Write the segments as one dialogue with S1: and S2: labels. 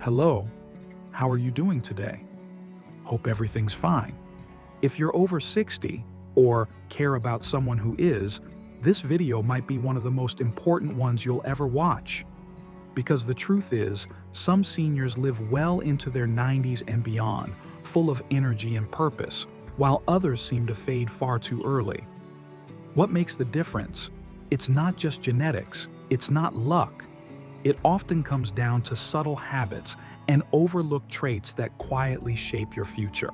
S1: Hello, how are you doing today? Hope everything's fine. If you're over 60 or care about someone who is, this video might be one of the most important ones you'll ever watch. Because the truth is, some seniors live well into their 90s and beyond, full of energy and purpose, while others seem to fade far too early. What makes the difference? It's not just genetics, it's not luck. It often comes down to subtle habits and overlooked traits that quietly shape your future.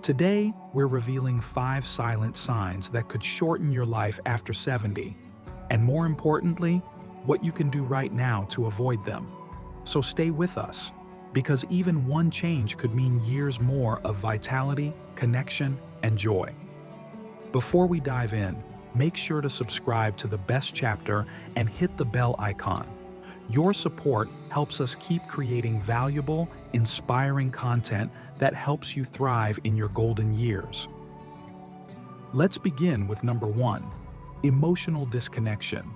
S1: Today, we're revealing 5 silent signs that could shorten your life after 70, and more importantly, what you can do right now to avoid them. So stay with us, because even one change could mean years more of vitality, connection, and joy. Before we dive in, make sure to subscribe to The Best Chapter and hit the bell icon. Your support helps us keep creating valuable, inspiring content that helps you thrive in your golden years. Let's begin with number 1, emotional disconnection.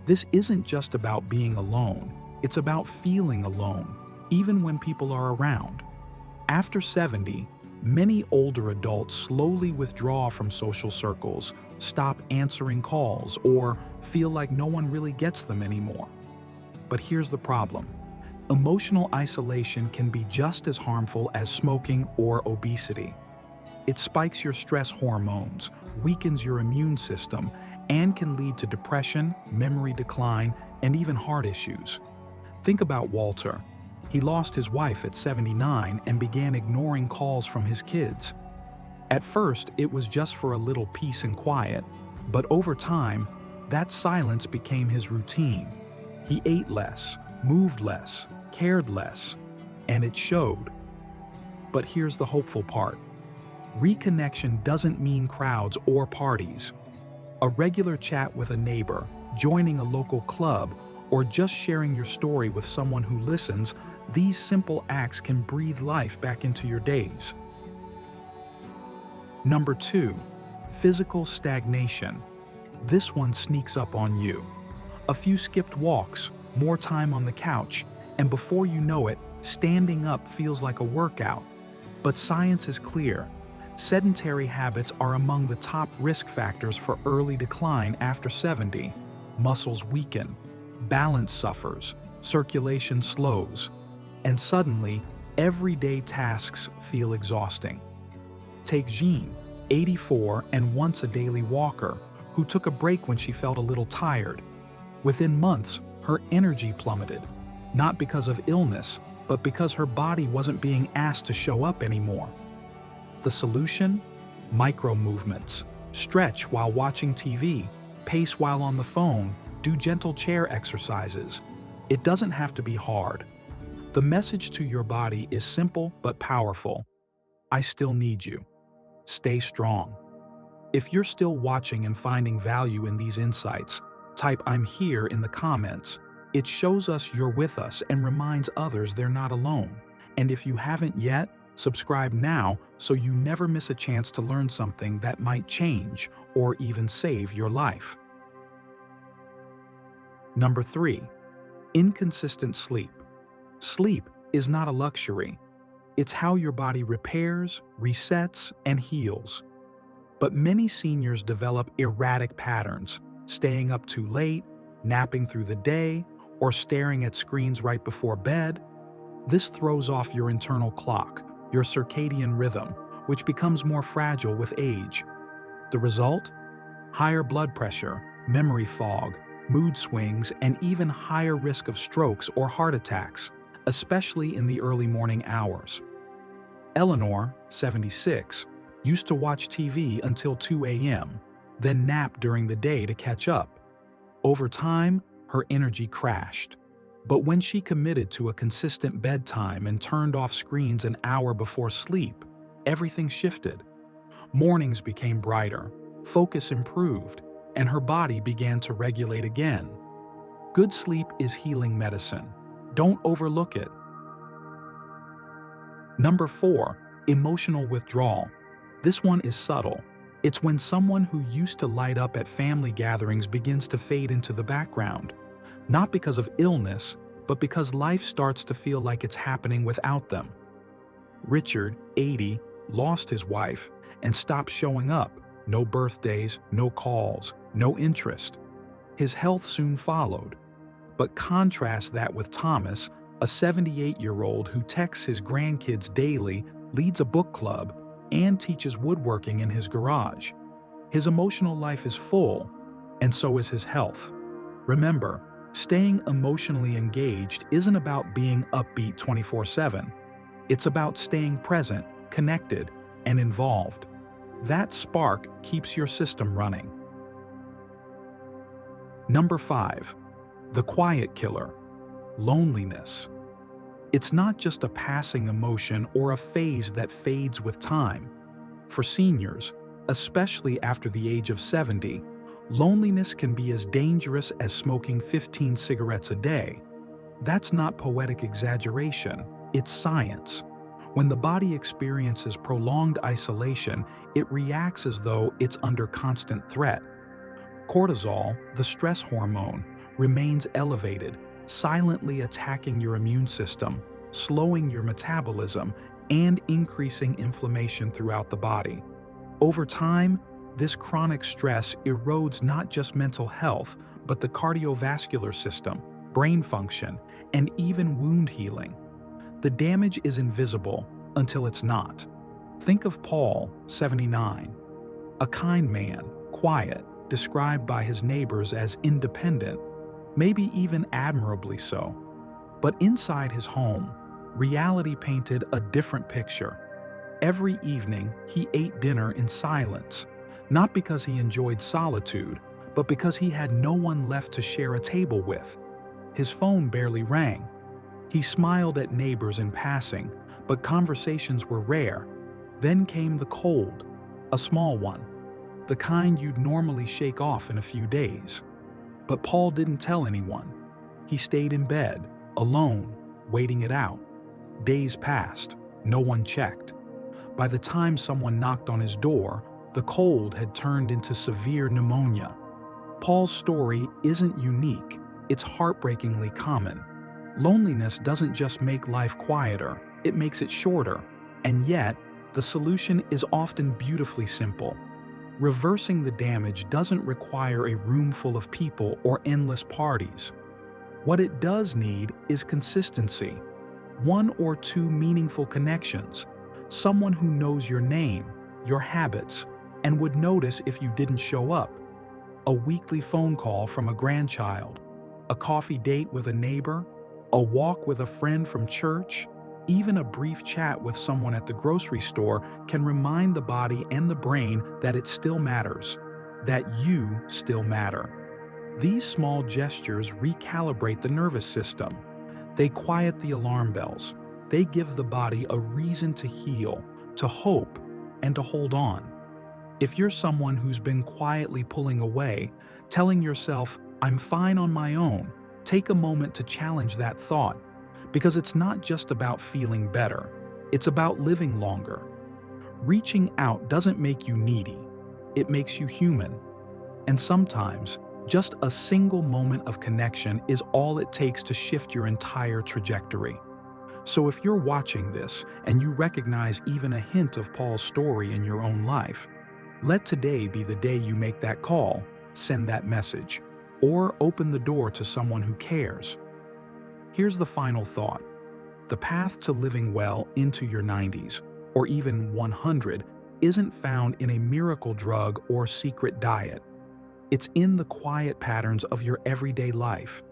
S1: This isn't just about being alone, it's about feeling alone, even when people are around. After 70, many older adults slowly withdraw from social circles, stop answering calls, or feel like no one really gets them anymore. But here's the problem. Emotional isolation can be just as harmful as smoking or obesity. It spikes your stress hormones, weakens your immune system, and can lead to depression, memory decline, and even heart issues. Think about Walter. He lost his wife at 79 and began ignoring calls from his kids. At first, it was just for a little peace and quiet, but over time, that silence became his routine. He ate less, moved less, cared less, and it showed. But here's the hopeful part. Reconnection doesn't mean crowds or parties. A regular chat with a neighbor, joining a local club, or just sharing your story with someone who listens, these simple acts can breathe life back into your days. Number 2, physical stagnation. This one sneaks up on you. A few skipped walks, more time on the couch, and before you know it, standing up feels like a workout. But science is clear. Sedentary habits are among the top risk factors for early decline after 70. Muscles weaken, balance suffers, circulation slows, and suddenly, everyday tasks feel exhausting. Take Jean, 84 and once a daily walker, who took a break when she felt a little tired. Within months, her energy plummeted, not because of illness, but because her body wasn't being asked to show up anymore. The solution? Micro movements. Stretch while watching TV, pace while on the phone, do gentle chair exercises. It doesn't have to be hard. The message to your body is simple but powerful. I still need you. Stay strong. If you're still watching and finding value in these insights, type "I'm here" in the comments. It shows us you're with us and reminds others they're not alone. And if you haven't yet, subscribe now so you never miss a chance to learn something that might change or even save your life. Number 3, inconsistent sleep. Sleep is not a luxury. It's how your body repairs, resets, and heals. But many seniors develop erratic patterns, staying up too late, napping through the day, or staring at screens right before bed. This throws off your internal clock, your circadian rhythm, which becomes more fragile with age. The result? Higher blood pressure, memory fog, mood swings, and even higher risk of strokes or heart attacks, especially in the early morning hours. Eleanor, 76, used to watch TV until 2 a.m., then nap during the day to catch up. Over time, her energy crashed. But when she committed to a consistent bedtime and turned off screens an hour before sleep, everything shifted. Mornings became brighter, focus improved, and her body began to regulate again. Good sleep is healing medicine. Don't overlook it. Number 4, emotional withdrawal. This one is subtle. It's when someone who used to light up at family gatherings begins to fade into the background. Not because of illness, but because life starts to feel like it's happening without them. Richard, 80, lost his wife and stopped showing up. No birthdays, no calls, no interest. His health soon followed. But contrast that with Thomas, a 78-year-old who texts his grandkids daily, leads a book club, and teaches woodworking in his garage. His emotional life is full, and so is his health. Remember, staying emotionally engaged isn't about being upbeat 24/7. It's about staying present, connected, and involved. That spark keeps your system running. Number 5. The quiet killer. Loneliness. It's not just a passing emotion or a phase that fades with time. For seniors, especially after the age of 70, loneliness can be as dangerous as smoking 15 cigarettes a day. That's not poetic exaggeration, it's science. When the body experiences prolonged isolation, it reacts as though it's under constant threat. Cortisol, the stress hormone, remains elevated, silently attacking your immune system, slowing your metabolism, and increasing inflammation throughout the body. Over time, this chronic stress erodes not just mental health, but the cardiovascular system, brain function, and even wound healing. The damage is invisible until it's not. Think of Paul, 79, a kind man, quiet, described by his neighbors as independent, maybe even admirably so. But inside his home, reality painted a different picture. Every evening, he ate dinner in silence, not because he enjoyed solitude, but because he had no one left to share a table with. His phone barely rang. He smiled at neighbors in passing, but conversations were rare. Then came the cold, a small one, the kind you'd normally shake off in a few days. But Paul didn't tell anyone. He stayed in bed, alone, waiting it out. Days passed, no one checked. By the time someone knocked on his door, the cold had turned into severe pneumonia. Paul's story isn't unique, it's heartbreakingly common. Loneliness doesn't just make life quieter, it makes it shorter. And yet, the solution is often beautifully simple. Reversing the damage doesn't require a room full of people or endless parties. What it does need is consistency. 1 or 2 meaningful connections. Someone who knows your name, your habits, and would notice if you didn't show up. A weekly phone call from a grandchild, a coffee date with a neighbor, a walk with a friend from church, even a brief chat with someone at the grocery store can remind the body and the brain that it still matters, that you still matter. These small gestures recalibrate the nervous system. They quiet the alarm bells. They give the body a reason to heal, to hope, and to hold on. If you're someone who's been quietly pulling away, telling yourself, "I'm fine on my own," take a moment to challenge that thought. Because it's not just about feeling better, it's about living longer. Reaching out doesn't make you needy, it makes you human. And sometimes, just a single moment of connection is all it takes to shift your entire trajectory. So if you're watching this and you recognize even a hint of Paul's story in your own life, let today be the day you make that call, send that message, or open the door to someone who cares. Here's the final thought. The path to living well into your 90s, or even 100, isn't found in a miracle drug or secret diet. It's in the quiet patterns of your everyday life.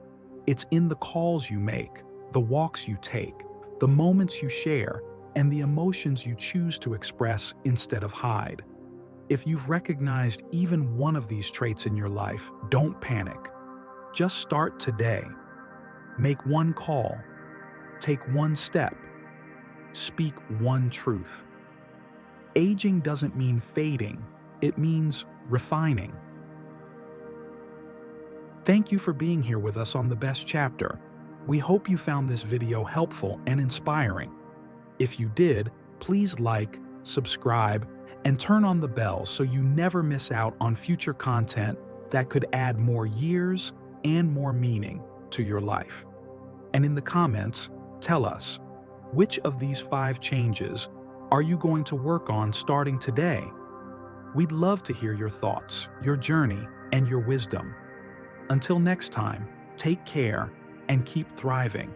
S1: It's in the calls you make, the walks you take, the moments you share, and the emotions you choose to express instead of hide. If you've recognized even one of these traits in your life, don't panic. Just start today. Make one call, take one step, speak one truth. Aging doesn't mean fading, it means refining. Thank you for being here with us on The Best Chapter. We hope you found this video helpful and inspiring. If you did, please like, subscribe, and turn on the bell so you never miss out on future content that could add more years and more meaning to your life. And in the comments, tell us, which of these 5 changes are you going to work on starting today? We'd love to hear your thoughts, your journey, and your wisdom. Until next time, take care and keep thriving.